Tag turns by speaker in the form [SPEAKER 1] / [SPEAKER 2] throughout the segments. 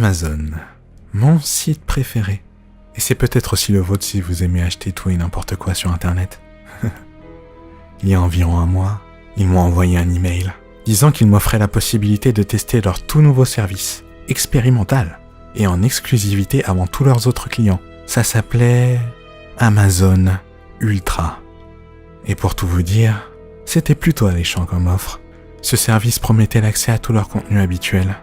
[SPEAKER 1] Amazon, mon site préféré. Et c'est peut-être aussi le vôtre si vous aimez acheter tout et n'importe quoi sur internet. Il y a environ un mois, ils m'ont envoyé un email disant qu'ils m'offraient la possibilité de tester leur tout nouveau service, expérimental, et en exclusivité avant tous leurs autres clients. Ça s'appelait Amazon Ultra. Et pour tout vous dire, c'était plutôt alléchant comme offre. Ce service promettait l'accès à tout leur contenu habituel.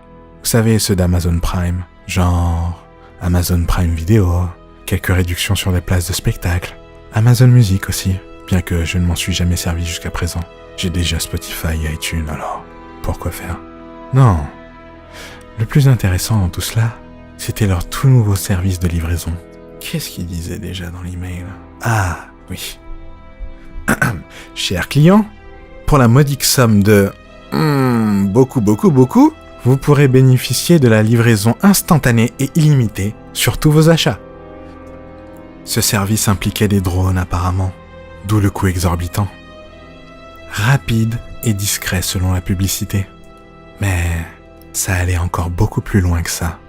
[SPEAKER 1] Vous savez, ceux d'Amazon Prime, genre Amazon Prime Vidéo, quelques réductions sur les places de spectacle, Amazon Music aussi, bien que je ne m'en suis jamais servi jusqu'à présent. J'ai déjà Spotify et iTunes, alors pourquoi faire? Non. Le plus intéressant dans tout cela, c'était leur tout nouveau service de livraison. Qu'est-ce qu'il disait déjà dans l'email? Ah, oui. Cher client, pour la modique somme de beaucoup, vous pourrez bénéficier de la livraison instantanée et illimitée sur tous vos achats. Ce service impliquait des drones apparemment, d'où le coût exorbitant. Rapide et discret selon la publicité. Mais ça allait encore beaucoup plus loin que ça.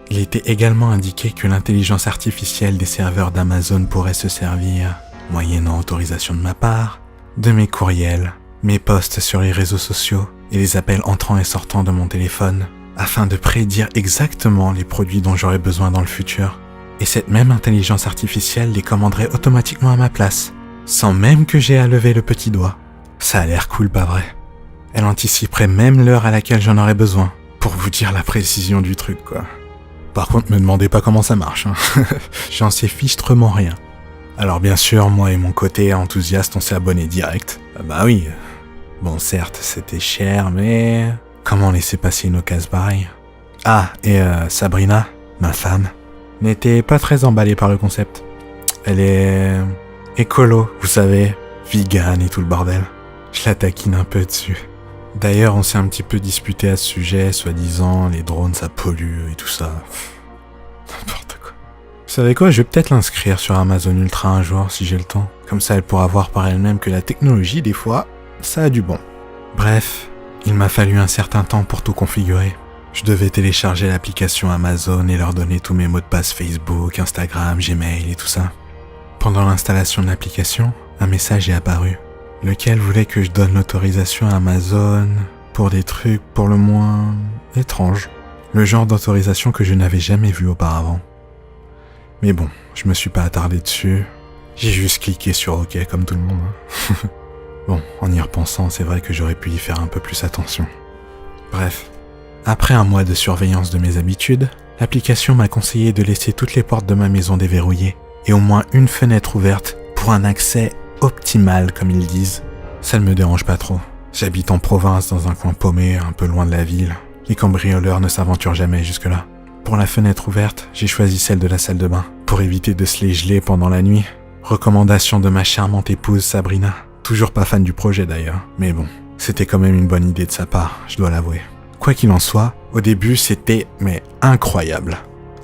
[SPEAKER 1] Il était également indiqué que l'intelligence artificielle des serveurs d'Amazon pourrait se servir, moyennant autorisation de ma part, de mes courriels, mes posts sur les réseaux sociaux et les appels entrants et sortants de mon téléphone, afin de prédire exactement les produits dont j'aurais besoin dans le futur. Et cette même intelligence artificielle les commanderait automatiquement à ma place, sans même que j'aie à lever le petit doigt. Ça a l'air cool, pas vrai? Elle anticiperait même l'heure à laquelle j'en aurais besoin, pour vous dire la précision du truc, quoi. Par contre, me demandez pas comment ça marche, hein. J'en sais fichtrement rien. Alors bien sûr, moi et mon côté enthousiaste, on s'est abonné direct. Bah oui. Bon, certes, c'était cher, mais comment laisser passer une occasion pareille? Ah, et Sabrina, ma femme, n'était pas très emballée par le concept. Elle est écolo, vous savez, vegan et tout le bordel. Je la taquine un peu dessus. D'ailleurs, on s'est un petit peu disputé à ce sujet, soi-disant, les drones ça pollue et tout ça. N'importe quoi. Vous savez quoi, je vais peut-être l'inscrire sur Amazon Ultra un jour, si j'ai le temps. Comme ça, elle pourra voir par elle-même que la technologie, des fois, ça a du bon. Bref, il m'a fallu un certain temps pour tout configurer. Je devais télécharger l'application Amazon et leur donner tous mes mots de passe Facebook, Instagram, Gmail et tout ça. Pendant l'installation de l'application, un message est apparu, lequel voulait que je donne l'autorisation à Amazon pour des trucs pour le moins étranges. Le genre d'autorisation que je n'avais jamais vu auparavant. Mais bon, je me suis pas attardé dessus. J'ai juste cliqué sur OK comme tout le monde. Bon, en y repensant, c'est vrai que j'aurais pu y faire un peu plus attention. Bref, après un mois de surveillance de mes habitudes, l'application m'a conseillé de laisser toutes les portes de ma maison déverrouillées et au moins une fenêtre ouverte pour un accès optimal, comme ils disent. Ça ne me dérange pas trop. J'habite en province dans un coin paumé, un peu loin de la ville. Les cambrioleurs ne s'aventurent jamais jusque-là. Pour la fenêtre ouverte, j'ai choisi celle de la salle de bain, pour éviter de se les geler pendant la nuit. Recommandation de ma charmante épouse Sabrina. Toujours pas fan du projet d'ailleurs, mais bon, c'était quand même une bonne idée de sa part, je dois l'avouer. Quoi qu'il en soit, au début c'était, incroyable.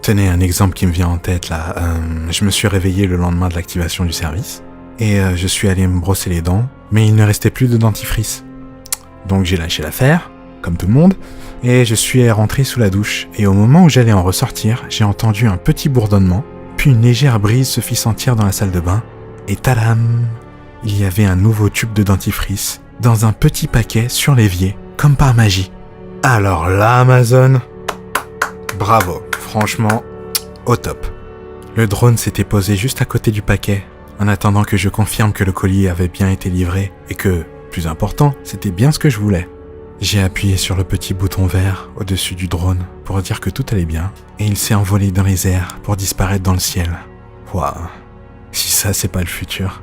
[SPEAKER 1] Tenez un exemple qui me vient en tête là, je me suis réveillé le lendemain de l'activation du service, et je suis allé me brosser les dents, mais il ne restait plus de dentifrice. Donc j'ai lâché l'affaire, comme tout le monde, et je suis rentré sous la douche, et au moment où j'allais en ressortir, j'ai entendu un petit bourdonnement, puis une légère brise se fit sentir dans la salle de bain, et tadam! Il y avait un nouveau tube de dentifrice, dans un petit paquet sur l'évier, comme par magie. Alors là, Amazon, bravo, franchement, au top. Le drone s'était posé juste à côté du paquet, en attendant que je confirme que le colis avait bien été livré, et que, plus important, c'était bien ce que je voulais. J'ai appuyé sur le petit bouton vert au-dessus du drone pour dire que tout allait bien, et il s'est envolé dans les airs pour disparaître dans le ciel. Waouh, si ça c'est pas le futur.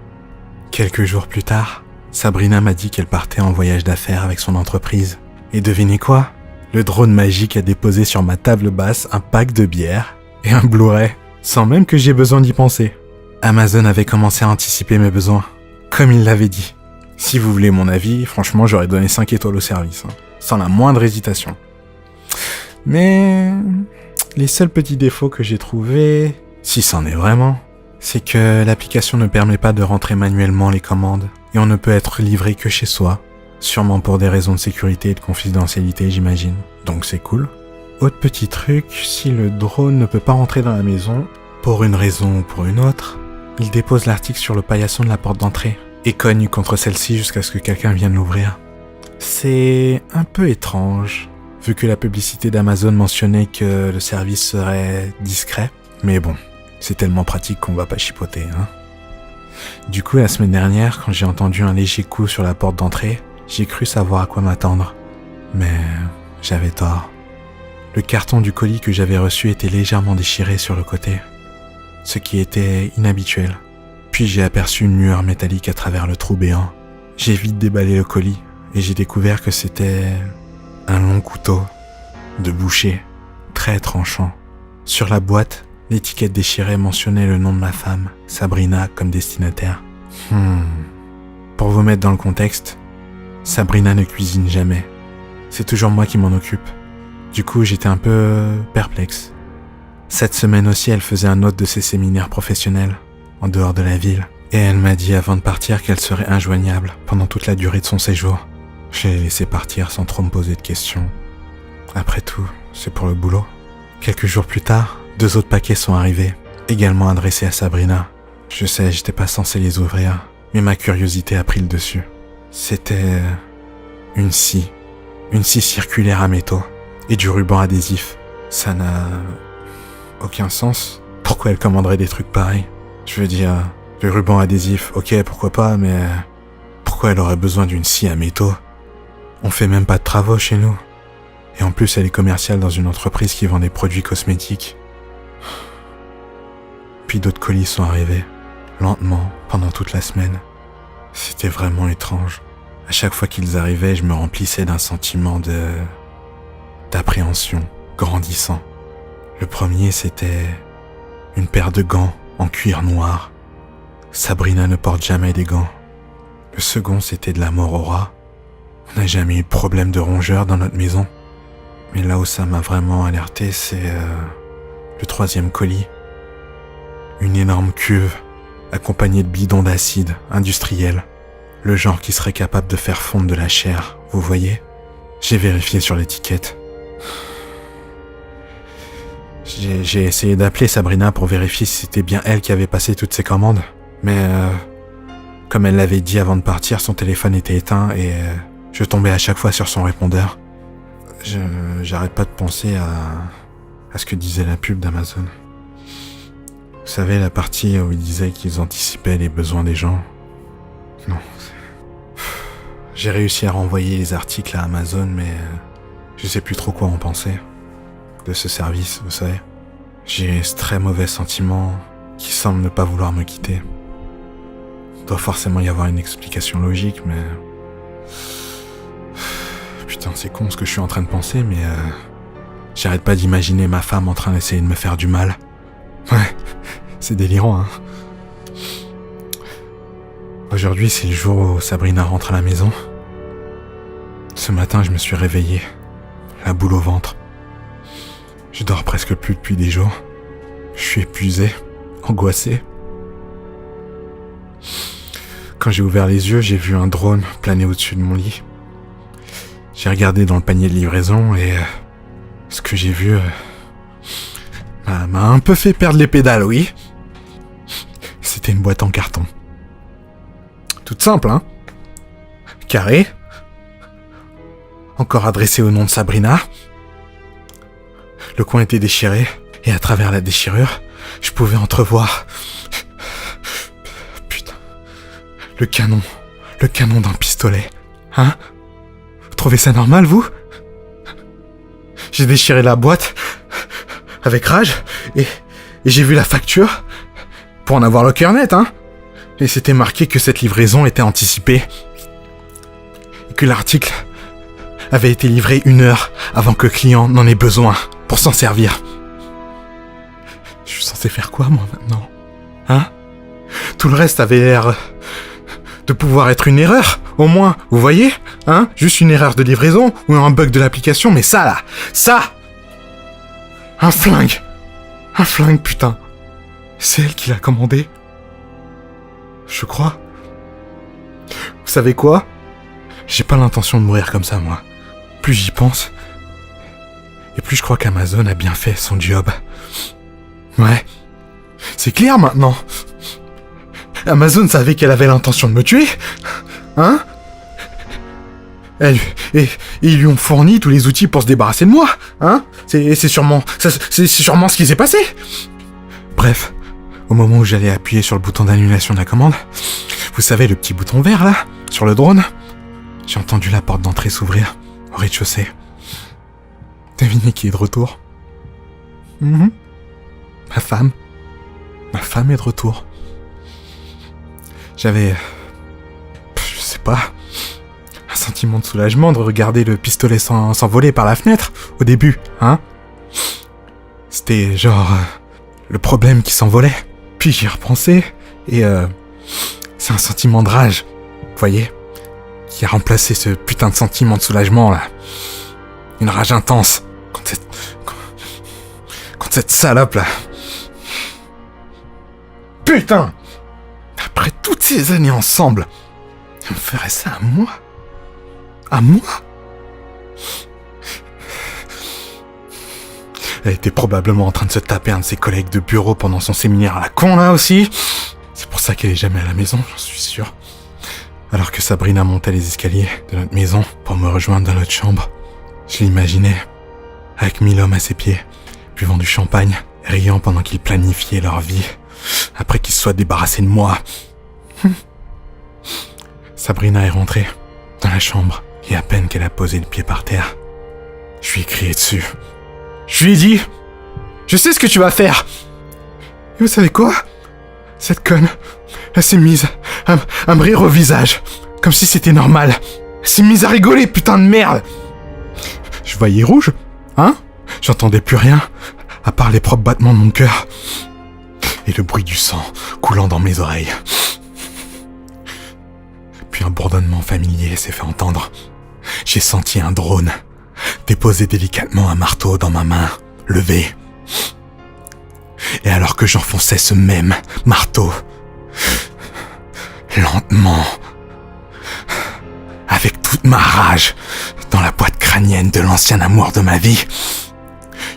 [SPEAKER 1] Quelques jours plus tard, Sabrina m'a dit qu'elle partait en voyage d'affaires avec son entreprise. Et devinez quoi? Le drone magique a déposé sur ma table basse un pack de bière et un Blu-ray, sans même que j'aie besoin d'y penser. Amazon avait commencé à anticiper mes besoins, comme il l'avait dit. Si vous voulez mon avis, franchement j'aurais donné 5 étoiles au service, sans la moindre hésitation. Mais les seuls petits défauts que j'ai trouvés, si c'en est vraiment, c'est que l'application ne permet pas de rentrer manuellement les commandes et on ne peut être livré que chez soi, sûrement pour des raisons de sécurité et de confidentialité, j'imagine. Donc c'est cool. Autre petit truc, si le drone ne peut pas rentrer dans la maison, pour une raison ou pour une autre, il dépose l'article sur le paillasson de la porte d'entrée et cogne contre celle-ci jusqu'à ce que quelqu'un vienne l'ouvrir. C'est un peu étrange, vu que la publicité d'Amazon mentionnait que le service serait discret, mais bon, c'est tellement pratique qu'on va pas chipoter, hein. Du coup, la semaine dernière, quand j'ai entendu un léger coup sur la porte d'entrée, j'ai cru savoir à quoi m'attendre. Mais j'avais tort. Le carton du colis que j'avais reçu était légèrement déchiré sur le côté, ce qui était inhabituel. Puis j'ai aperçu une lueur métallique à travers le trou béant. J'ai vite déballé le colis et j'ai découvert que c'était un long couteau de boucher, très tranchant. Sur la boîte, l'étiquette déchirée mentionnait le nom de ma femme, Sabrina, comme destinataire. Pour vous mettre dans le contexte, Sabrina ne cuisine jamais. C'est toujours moi qui m'en occupe. Du coup, j'étais un peu perplexe. Cette semaine aussi, elle faisait un autre de ses séminaires professionnels, en dehors de la ville. Et elle m'a dit avant de partir qu'elle serait injoignable pendant toute la durée de son séjour. Je l'ai laissé partir sans trop me poser de questions. Après tout, c'est pour le boulot. Quelques jours plus tard, 2 autres paquets sont arrivés, également adressés à Sabrina. Je sais, j'étais pas censé les ouvrir, mais ma curiosité a pris le dessus. C'était une scie circulaire à métaux et du ruban adhésif. Ça n'a aucun sens. Pourquoi elle commanderait des trucs pareils? Je veux dire, le ruban adhésif, ok, pourquoi pas, mais pourquoi elle aurait besoin d'une scie à métaux? On fait même pas de travaux chez nous. Et en plus, elle est commerciale dans une entreprise qui vend des produits cosmétiques. Puis d'autres colis sont arrivés, lentement, pendant toute la semaine. C'était vraiment étrange. À chaque fois qu'ils arrivaient, je me remplissais d'un sentiment d'appréhension grandissant. Le premier, c'était une paire de gants en cuir noir. Sabrina ne porte jamais des gants. Le second, c'était de la Morora. On n'a jamais eu de problème de rongeurs dans notre maison. Mais là où ça m'a vraiment alerté, c'est le 3e colis. Une énorme cuve, accompagnée de bidons d'acide industriel. Le genre qui serait capable de faire fondre de la chair, vous voyez? J'ai vérifié sur l'étiquette. J'ai essayé d'appeler Sabrina pour vérifier si c'était bien elle qui avait passé toutes ses commandes. Mais comme elle l'avait dit avant de partir, son téléphone était éteint et je tombais à chaque fois sur son répondeur. J'arrête pas de penser à ce que disait la pub d'Amazon. Vous savez, la partie où ils disaient qu'ils anticipaient les besoins des gens. Non. J'ai réussi à renvoyer les articles à Amazon, mais je sais plus trop quoi en penser de ce service, vous savez. J'ai ce très mauvais sentiment qui semble ne pas vouloir me quitter. Il doit forcément y avoir une explication logique, mais... Putain, c'est con ce que je suis en train de penser, mais j'arrête pas d'imaginer ma femme en train d'essayer de me faire du mal. Ouais, c'est délirant, hein. Aujourd'hui, c'est le jour où Sabrina rentre à la maison. Ce matin, je me suis réveillé, la boule au ventre. Je dors presque plus depuis des jours. Je suis épuisé, angoissé. Quand j'ai ouvert les yeux, j'ai vu un drone planer au-dessus de mon lit. J'ai regardé dans le panier de livraison et ce que j'ai vu m'a un peu fait perdre les pédales, oui. C'était une boîte en carton. Toute simple, hein. Carré. Encore adressée au nom de Sabrina. Le coin était déchiré et à travers la déchirure, je pouvais entrevoir... Putain. Le canon d'un pistolet. Hein? Vous trouvez ça normal, vous? J'ai déchiré la boîte avec rage et j'ai vu la facture pour en avoir le cœur net, hein? Et c'était marqué que cette livraison était anticipée et que l'article avait été livré 1 heure avant que le client n'en ait besoin pour s'en servir. Je suis censé faire quoi, moi, maintenant? Hein? Tout le reste avait l'air de pouvoir être une erreur, au moins, vous voyez? Hein? Juste une erreur de livraison ou un bug de l'application, mais ça, là, ça! Un flingue, putain. C'est elle qui l'a commandé. Je crois. Vous savez quoi? J'ai pas l'intention de mourir comme ça, moi. Plus j'y pense, Et plus je crois qu'Amazon a bien fait son job. Ouais. C'est clair maintenant. Amazon savait qu'elle avait l'intention de me tuer. Hein? Et ils lui ont fourni tous les outils pour se débarrasser de moi. Hein? C'est sûrement ce qui s'est passé. Bref, au moment où j'allais appuyer sur le bouton d'annulation de la commande, vous savez, le petit bouton vert là, sur le drone, j'ai entendu la porte d'entrée s'ouvrir au rez-de-chaussée. Devinez qui est de retour? Ma femme. Ma femme est de retour. J'avais... je sais pas... un sentiment de soulagement de regarder le pistolet s'envoler par la fenêtre, au début, hein? C'était genre... le problème qui s'envolait. Puis j'y ai repensé, et c'est un sentiment de rage, vous voyez? Qui a remplacé ce putain de sentiment de soulagement, là. Une rage intense, contre cette salope, là. Putain! Après toutes ces années ensemble, elle me ferait ça à moi? À moi? Elle était probablement en train de se taper un de ses collègues de bureau pendant son séminaire à la con, là, aussi. C'est pour ça qu'elle est jamais à la maison, j'en suis sûr. Alors que Sabrina montait les escaliers de notre maison pour me rejoindre dans notre chambre, je l'imaginais, avec 1000 hommes à ses pieds, buvant du champagne, riant pendant qu'ils planifiaient leur vie, après qu'ils se soient débarrassés de moi. Sabrina est rentrée dans la chambre, et à peine qu'elle a posé le pied par terre, je lui ai crié dessus. Je lui ai dit, je sais ce que tu vas faire. Et vous savez quoi? Cette conne, elle s'est mise à me rire au visage, comme si c'était normal. Elle s'est mise à rigoler, putain de merde. Je voyais rouge, hein? J'entendais plus rien, à part les propres battements de mon cœur. Et le bruit du sang coulant dans mes oreilles. Puis un bourdonnement familier s'est fait entendre. J'ai senti un drone déposer délicatement un marteau dans ma main, levé. Et alors que j'enfonçais ce même marteau, lentement, avec toute ma rage, dans la boîte crânienne de l'ancien amour de ma vie,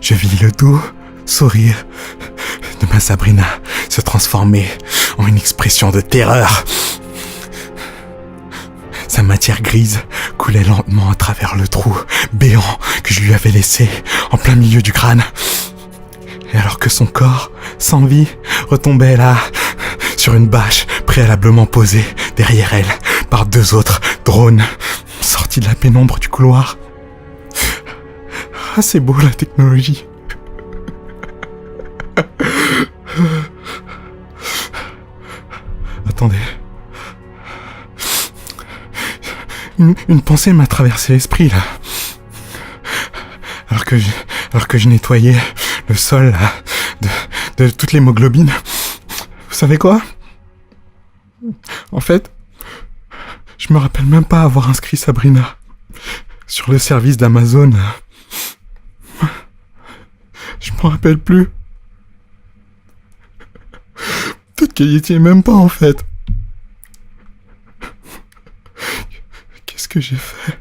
[SPEAKER 1] je vis le doux sourire de ma Sabrina se transformer en une expression de terreur. Sa matière grise coulait lentement à travers le trou béant que je lui avais laissé en plein milieu du crâne. Et alors que son corps, sans vie, retombait là, sur une bâche préalablement posée derrière elle par 2 autres drones sortis de la pénombre du couloir. Ah, c'est beau la technologie. Attendez. Une pensée m'a traversé l'esprit, là. Alors que je nettoyais le sol, là, de toute l'hémoglobine. Vous savez quoi? En fait, je me rappelle même pas avoir inscrit Sabrina sur le service d'Amazon. Je m'en rappelle plus. Peut-être qu'elle y était même pas, en fait. Qu'est-ce que j'ai fait?